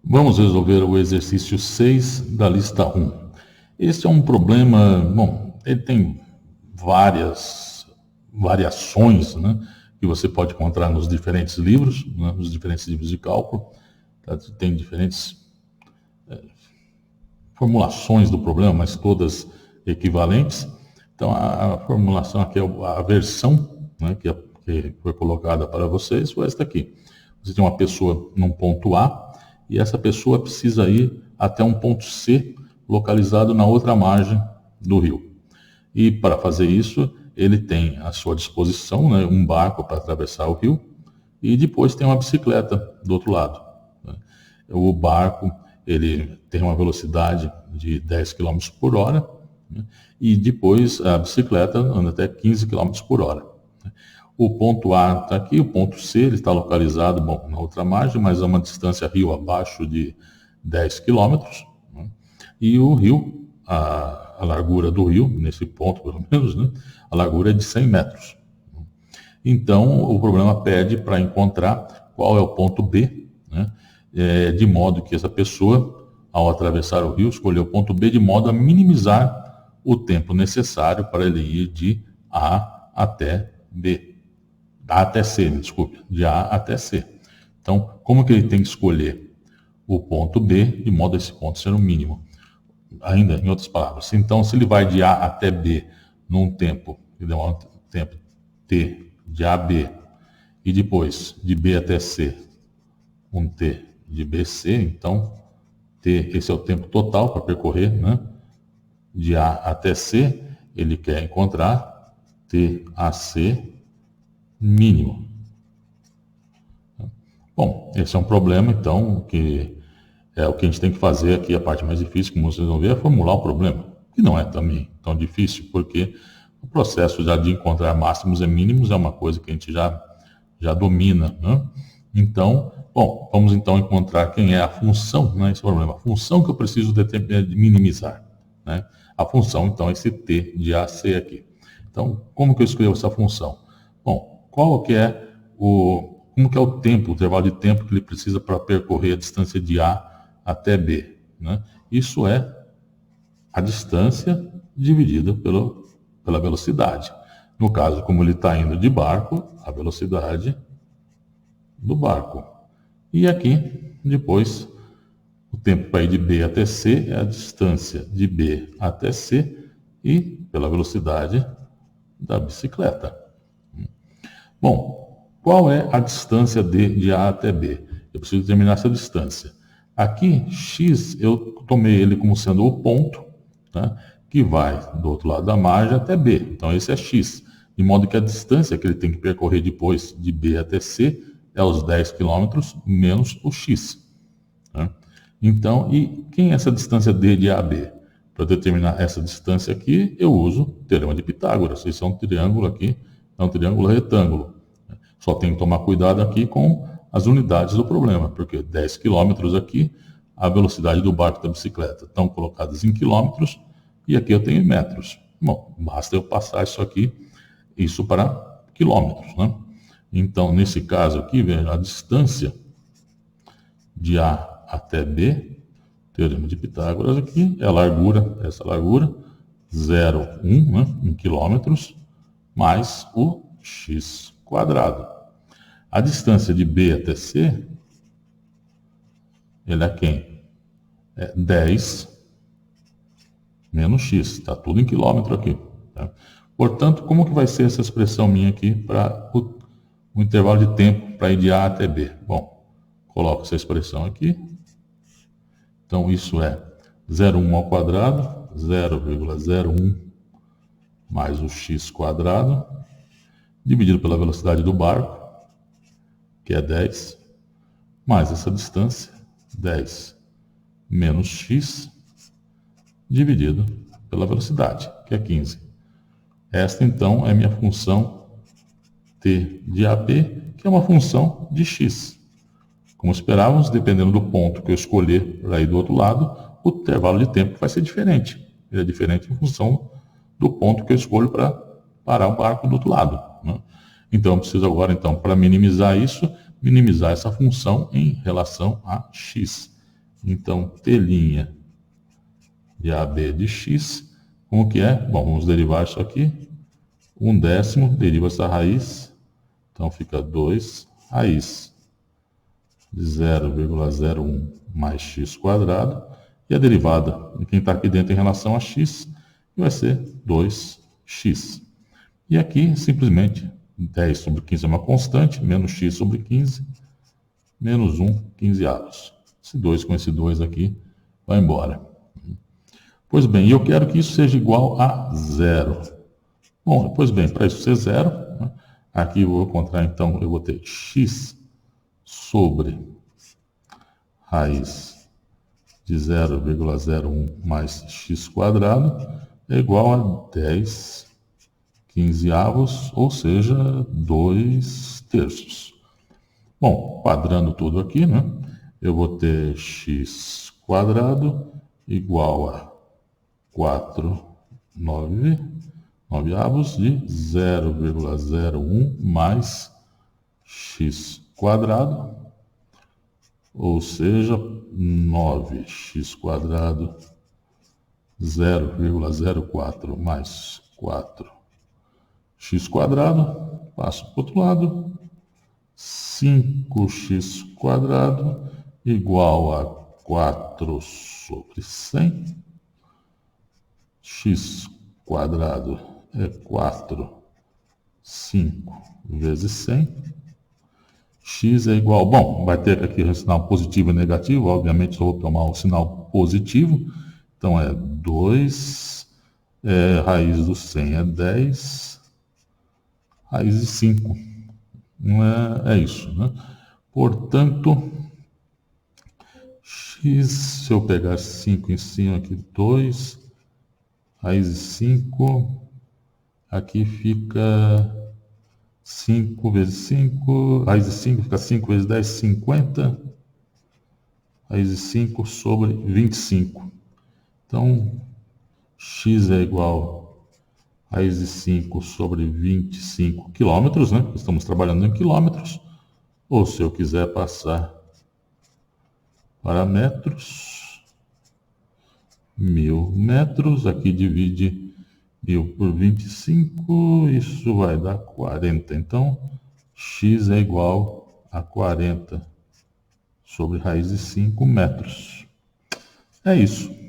Vamos resolver o exercício 6 da lista 1. Esse é um problema, bom, ele tem várias variações, né, que você pode encontrar nos diferentes livros, né, nos diferentes livros de cálculo. Tá? Tem diferentes formulações do problema, mas todas equivalentes. Então, a formulação aqui, a versão, né, que foi colocada para vocês, foi esta aqui. Você tem uma pessoa num ponto A, e essa pessoa precisa ir até um ponto C, localizado na outra margem do rio. E para fazer isso, ele tem à sua disposição, né, um barco para atravessar o rio, e depois tem uma bicicleta do outro lado. Né. O barco, ele tem uma velocidade de 10 km por hora, né, e depois a bicicleta anda até 15 km por hora. O ponto A está aqui, o ponto C ele está localizado na outra margem, mas a uma distância rio abaixo de 10 km. Né? E o rio, a largura do rio, nesse ponto pelo menos, né? A largura é de 100 metros. Então, o problema pede para encontrar qual é o ponto B, né? De modo que essa pessoa, ao atravessar o rio, escolheu o ponto B de modo a minimizar o tempo necessário para ele ir de A até B. Até C, desculpe, de A até C. Então, como que ele tem que escolher o ponto B, de modo a esse ponto ser o mínimo? Ainda, em outras palavras, então, se ele vai de A até B num tempo, que demora um tempo T de A a B, e depois de B até C, um T de BC, então, T, esse é o tempo total para percorrer, né? De A até C, ele quer encontrar TAC mínimo. Bom, esse é um problema, então, que é o que a gente tem que fazer aqui, a parte mais difícil, como vocês vão ver, é formular o problema, que não é também tão difícil, porque o processo já de encontrar máximos e mínimos é uma coisa que a gente já domina, né? Então, bom, vamos então encontrar quem é a função, né, esse problema, a função que eu preciso de minimizar, né? A função, então, é esse T de AC aqui. Então, como que eu escolho essa função? Bom, como que é o tempo, o intervalo de tempo que ele precisa para percorrer a distância de A até B, né? Isso é a distância dividida pela velocidade. No caso, como ele está indo de barco, a velocidade do barco. E aqui, depois, o tempo para ir de B até C é a distância de B até C e pela velocidade da bicicleta. Bom, qual é a distância de A até B? Eu preciso determinar essa distância. Aqui, x, eu tomei ele como sendo o ponto, tá, que vai do outro lado da margem até B. Então, esse é x. De modo que a distância que ele tem que percorrer depois de B até C é os 10 km menos o x. Tá? Então, e quem é essa distância d de A a B? Para determinar essa distância aqui, eu uso o teorema de Pitágoras. Esse é um triângulo aqui, é um triângulo retângulo. Só tem que tomar cuidado aqui com as unidades do problema, porque 10 km aqui, a velocidade do barco e da bicicleta estão colocadas em quilômetros, e aqui eu tenho em metros. Bom, basta eu passar isso para quilômetros, né? Então, nesse caso aqui, veja, a distância de A até B, teorema de Pitágoras aqui, é a largura, essa largura, 0,1, né, em quilômetros, mais o x quadrado. A distância de B até C, ele é quem? É 10 menos x, está tudo em quilômetro aqui. Tá? Portanto, como que vai ser essa expressão minha aqui para o intervalo de tempo para ir de A até B? Bom, coloco essa expressão aqui. Então, isso é 0,1 ao quadrado, 0,01 mais o x quadrado, dividido pela velocidade do barco, que é 10, mais essa distância, 10 menos x, dividido pela velocidade, que é 15. Esta, então, é minha função t de AB, que é uma função de x. Como esperávamos, dependendo do ponto que eu escolher para ir do outro lado, o intervalo de tempo vai ser diferente. Ele é diferente em função do ponto que eu escolho para parar o barco do outro lado, né? Então, eu preciso agora, para minimizar isso, minimizar essa função em relação a x. Então, T' de AB de x, como que é? Bom, vamos derivar isso aqui. 1/10 deriva essa raiz, então fica 2 raiz de 0,01 mais x quadrado, e a derivada de quem está aqui dentro em relação a x vai ser 2x. E aqui, simplesmente, 10 sobre 15 é uma constante, menos x sobre 15, menos 1 15avos. Esse 2 com esse 2 aqui vai embora. Pois bem, eu quero que isso seja igual a 0. Bom, pois bem, para isso ser 0, né, aqui eu vou encontrar, então, eu vou ter x sobre raiz de 0,01 mais x quadrado é igual a 10 15avos, ou seja, 2/3. Bom, quadrando tudo aqui, né, eu vou ter x quadrado igual a 4 noveavos de 0,01 mais x quadrado, ou seja, 9x quadrado, 0,04 mais 4x quadrado, passo para o outro lado, 5x quadrado igual a 4 sobre 100, x quadrado é 4, 5 vezes 100, x é igual, bom, vai ter aqui o sinal positivo e negativo, obviamente só vou tomar o sinal positivo, então é 2, raiz do 100 é 10, raiz de 5, é isso, né? Portanto, x, se eu pegar 5 em cima aqui, 2, raiz de 5, aqui fica 5 vezes 5, raiz de 5 fica 5 vezes 10, 50, raiz de 5 sobre 25. Então, x é igual a raiz de 5 sobre 25 quilômetros, né? Estamos trabalhando em quilômetros. Ou se eu quiser passar para metros, 1000 metros, aqui divide 1000 por 25, isso vai dar 40. Então, x é igual a 40 sobre raiz de 5 metros. É isso.